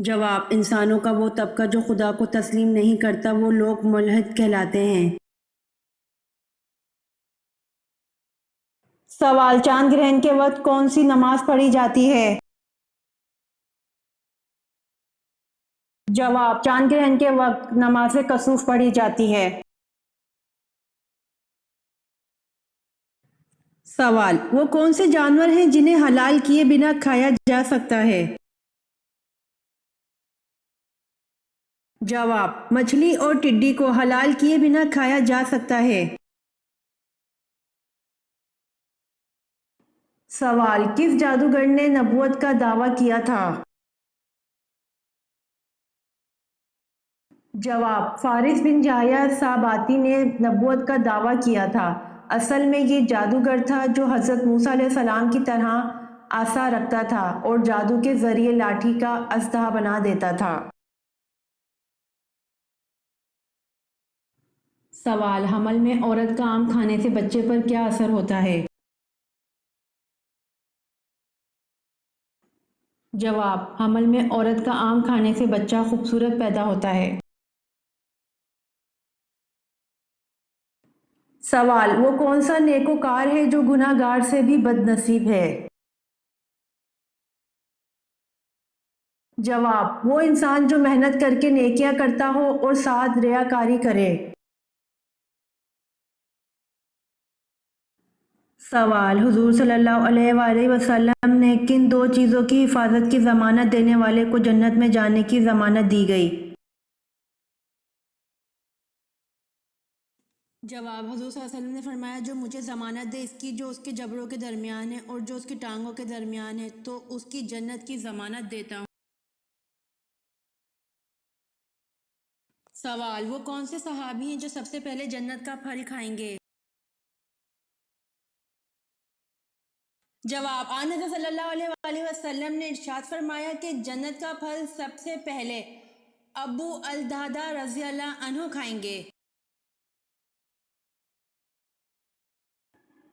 جواب: انسانوں کا وہ طبقہ جو خدا کو تسلیم نہیں کرتا وہ لوگ ملحد کہلاتے ہیں۔ سوال: چاند گرہن کے وقت کون سی نماز پڑھی جاتی ہے؟ جواب: چاند گرہن کے وقت نماز کسوف پڑھی جاتی ہے۔ سوال: وہ کون سے جانور ہیں جنہیں حلال کیے بنا کھایا جا سکتا ہے؟ جواب: مچھلی اور ٹڈی کو حلال کیے بنا کھایا جا سکتا ہے۔ سوال: کس جادوگر نے نبوت کا دعویٰ کیا تھا؟ جواب: فارس بن یحییٰ صاباتی نے نبوت کا دعویٰ کیا تھا۔ اصل میں یہ جادوگر تھا جو حضرت موسیٰ علیہ السلام کی طرح عصا رکھتا تھا اور جادو کے ذریعے لاٹھی کا اژدہا بنا دیتا تھا۔ سوال: حمل میں عورت کا آم کھانے سے بچے پر کیا اثر ہوتا ہے؟ جواب: حمل میں عورت کا آم کھانے سے بچہ خوبصورت پیدا ہوتا ہے۔ سوال: وہ کون سا نیکوکار ہے جو گناہ گار سے بھی بد نصیب ہے؟ جواب: وہ انسان جو محنت کر کے نیکیاں کرتا ہو اور ساتھ ریاکاری کرے۔ سوال: حضور صلی اللہ علیہ وآلہ وسلم نے کن دو چیزوں کی حفاظت کی ضمانت دینے والے کو جنت میں جانے کی ضمانت دی گئی؟ جواب: حضور صلی اللہ علیہ وسلم نے فرمایا جو مجھے ضمانت دے اس کی جو اس کے جبڑوں کے درمیان ہے اور جو اس کی ٹانگوں کے درمیان ہے تو اس کی جنت کی ضمانت دیتا ہوں۔ سوال: وہ کون سے صحابی ہیں جو سب سے پہلے جنت کا پھل کھائیں گے؟ جواب: آن حضرت صلی اللہ علیہ وآلہ وسلم نے ارشاد فرمایا کہ جنت کا پھل سب سے پہلے ابو الدرداء رضی اللہ عنہ کھائیں گے۔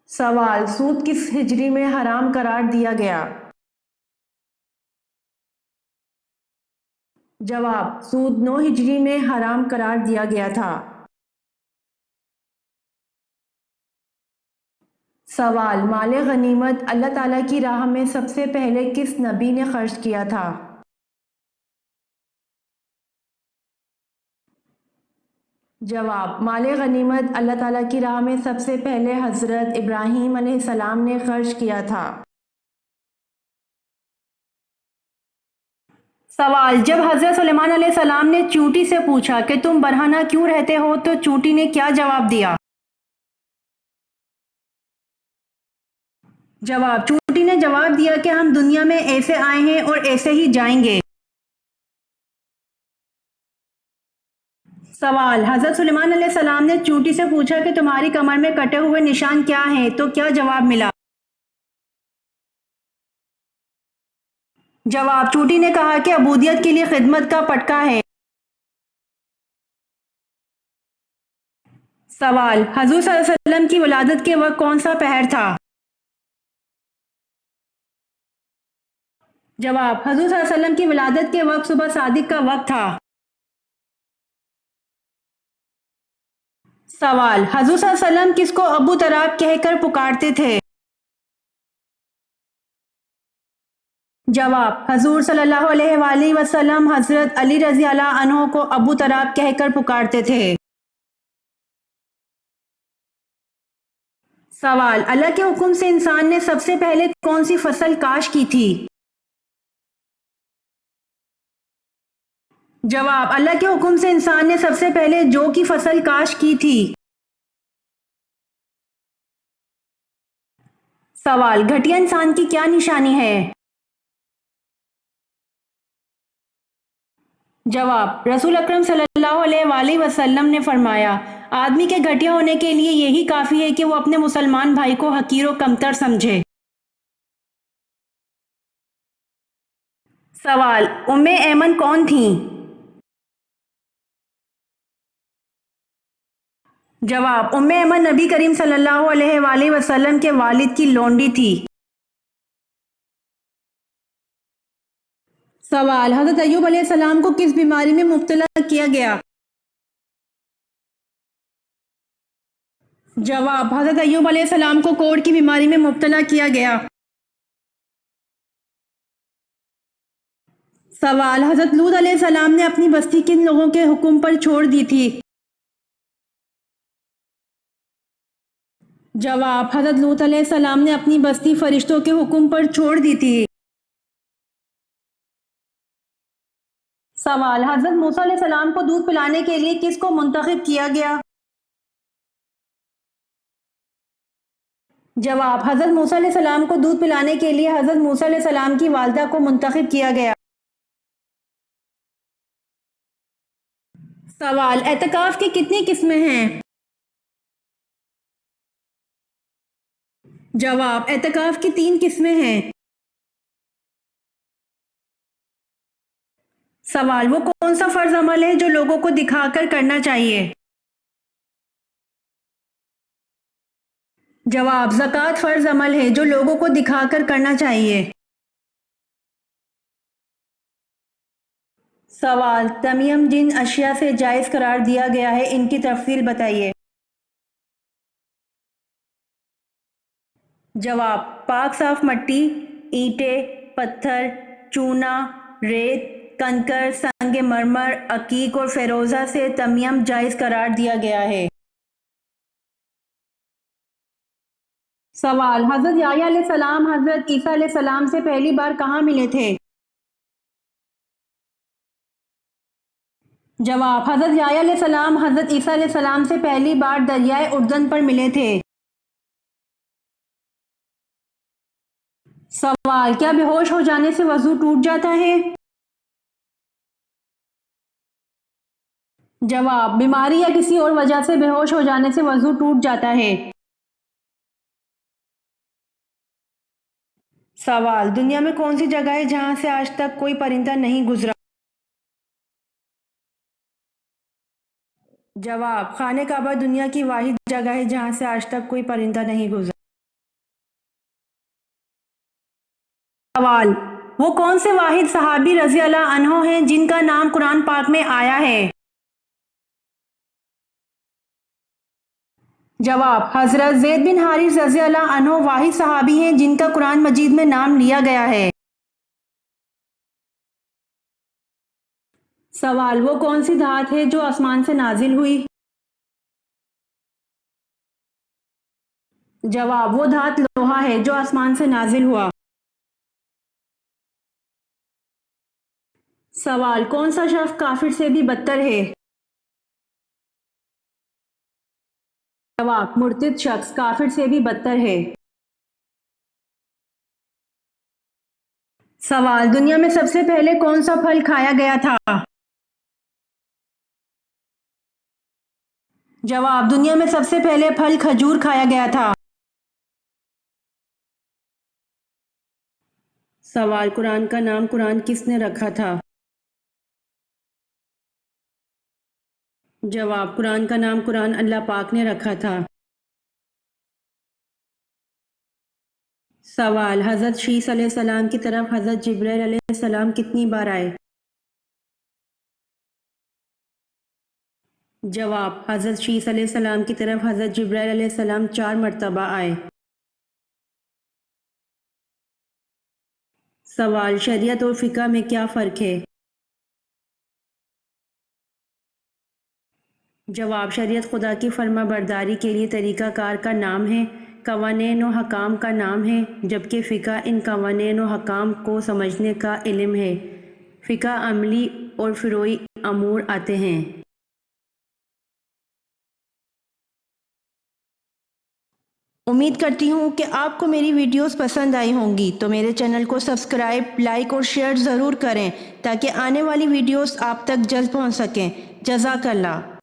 سوال: سود کس ہجری میں حرام قرار دیا گیا؟ جواب: سود 9 ہجری میں حرام قرار دیا گیا تھا۔ سوال: مال غنیمت اللہ تعالیٰ کی راہ میں سب سے پہلے کس نبی نے خرچ کیا تھا؟ جواب: مال غنیمت اللہ تعالیٰ کی راہ میں سب سے پہلے حضرت ابراہیم علیہ السلام نے خرچ کیا تھا۔ سوال: جب حضرت سلیمان علیہ السلام نے چونٹی سے پوچھا کہ تم برہنہ کیوں رہتے ہو تو چونٹی نے کیا جواب دیا؟ جواب: چونٹی نے جواب دیا کہ ہم دنیا میں ایسے آئے ہیں اور ایسے ہی جائیں گے۔ سوال: حضرت سلیمان علیہ السلام نے چونٹی سے پوچھا کہ تمہاری کمر میں کٹے ہوئے نشان کیا ہیں تو کیا جواب ملا؟ جواب: چونٹی نے کہا کہ عبودیت کے لیے خدمت کا پٹکا ہے۔ سوال: حضور صلی اللہ علیہ وسلم کی ولادت کے وقت کون سا پہر تھا؟ جواب: حضور صلی اللہ علیہ وسلم کی ولادت کے وقت صبح صادق کا وقت تھا۔ سوال: حضور صلی اللہ علیہ وسلم کس کو ابو تراب کہہ کر پکارتے تھے؟ جواب: حضور صلی اللہ علیہ وآلہ وسلم حضرت علی رضی اللہ عنہ کو ابو تراب کہہ کر پکارتے تھے۔ سوال: اللہ کے حکم سے انسان نے سب سے پہلے کون سی فصل کاشت کی تھی؟ جواب: اللہ کے حکم سے انسان نے سب سے پہلے جو کی فصل کاشت کی تھی۔ سوال: گھٹیا انسان کی کیا نشانی ہے؟ جواب: رسول اکرم صلی اللہ علیہ وآلہ وسلم نے فرمایا آدمی کے گھٹیا ہونے کے لیے یہی کافی ہے کہ وہ اپنے مسلمان بھائی کو حقیر و کمتر سمجھے۔ سوال: ام ایمن کون تھیں؟ جواب: ام ایمن نبی کریم صلی اللہ علیہ وآلہ وسلم کے والد کی لونڈی تھی۔ سوال: حضرت ایوب علیہ السلام کو کس بیماری میں مبتلا کیا گیا؟ جواب: حضرت ایوب علیہ السلام کو کوڑ کی بیماری میں مبتلا کیا گیا۔ سوال: حضرت لوط علیہ السلام نے اپنی بستی کن لوگوں کے حکم پر چھوڑ دی تھی؟ جواب: حضرت لوط علیہ السلام نے اپنی بستی فرشتوں کے حکم پر چھوڑ دی تھی۔ سوال: حضرت موسیٰ علیہ السلام کو دودھ پلانے کے لیے کس کو منتخب کیا گیا؟ جواب: حضرت موسیٰ علیہ السلام کو دودھ پلانے کے لیے حضرت موسیٰ علیہ السلام کی والدہ کو منتخب کیا گیا۔ سوال: اعتکاف کی کتنی قسمیں ہیں؟ جواب: اعتکاف کی 3 قسمیں ہیں۔ سوال: وہ کون سا فرض عمل ہے جو لوگوں کو دکھا کر کرنا چاہیے؟ جواب: زکوٰۃ فرض عمل ہے جو لوگوں کو دکھا کر کرنا چاہیے۔ سوال: تمیم جن اشیاء سے جائز قرار دیا گیا ہے ان کی تفصیل بتائیے۔ جواب: پاک صاف مٹی، اینٹیں، پتھر، چونا، ریت، کنکر، سنگ مرمر، عقیق اور فیروزہ سے تمیم جائز قرار دیا گیا ہے۔ سوال: حضرت یحییٰ علیہ السلام حضرت عیسیٰ علیہ السلام سے پہلی بار کہاں ملے تھے؟ جواب: حضرت یحییٰ علیہ السلام حضرت عیسیٰ علیہ السلام سے پہلی بار دریائے اردن پر ملے تھے۔ سوال: کیا بے ہوش ہو جانے سے وضو ٹوٹ جاتا ہے؟ جواب: بیماری یا کسی اور وجہ سے بے ہوش ہو جانے سے وضو ٹوٹ جاتا ہے۔ سوال: دنیا میں کون سی جگہ ہے جہاں سے آج تک کوئی پرندہ نہیں گزرا؟ جواب: خانہ کعبہ دنیا کی واحد جگہ ہے جہاں سے آج تک کوئی پرندہ نہیں گزرا۔ سوال: وہ کون سے واحد صحابی رضی اللہ عنہ ہیں جن کا نام قرآن پاک میں آیا ہے؟ جواب: حضرت زید بن حارث رضی اللہ عنہ واحد صحابی ہیں جن کا قرآن مجید میں نام لیا گیا ہے۔ سوال: وہ کون سی دھات ہے جو آسمان سے نازل ہوئی؟ جواب: وہ دھات لوہا ہے جو آسمان سے نازل ہوا۔ سوال: کون سا شخص کافر سے بھی بدتر ہے؟ جواب: مرتد شخص کافر سے بھی بدتر ہے۔ سوال: دنیا میں سب سے پہلے کون سا پھل کھایا گیا تھا؟ جواب: دنیا میں سب سے پہلے پھل کھجور کھایا گیا تھا۔ سوال: قرآن کا نام قرآن کس نے رکھا تھا؟ جواب: قرآن کا نام قرآن اللہ پاک نے رکھا تھا۔ سوال: حضرت شیس علیہ السلام کی طرف حضرت جبرائیل علیہ السلام کتنی بار آئے؟ جواب: حضرت شیس علیہ السلام کی طرف حضرت جبرائیل علیہ السلام 4 مرتبہ آئے۔ سوال: شریعت اور فقہ میں کیا فرق ہے؟ جواب: شریعت خدا کی فرما برداری کے لیے طریقہ کار کا نام ہے، قوانین و حکام کا نام ہے، جبکہ فقہ ان قوانین و حکام کو سمجھنے کا علم ہے۔ فقہ عملی اور فروعی امور آتے ہیں۔ امید کرتی ہوں کہ آپ کو میری ویڈیوز پسند آئی ہوں گی، تو میرے چینل کو سبسکرائب، لائک اور شیئر ضرور کریں تاکہ آنے والی ویڈیوز آپ تک جلد پہنچ سکیں۔ جزاک اللہ۔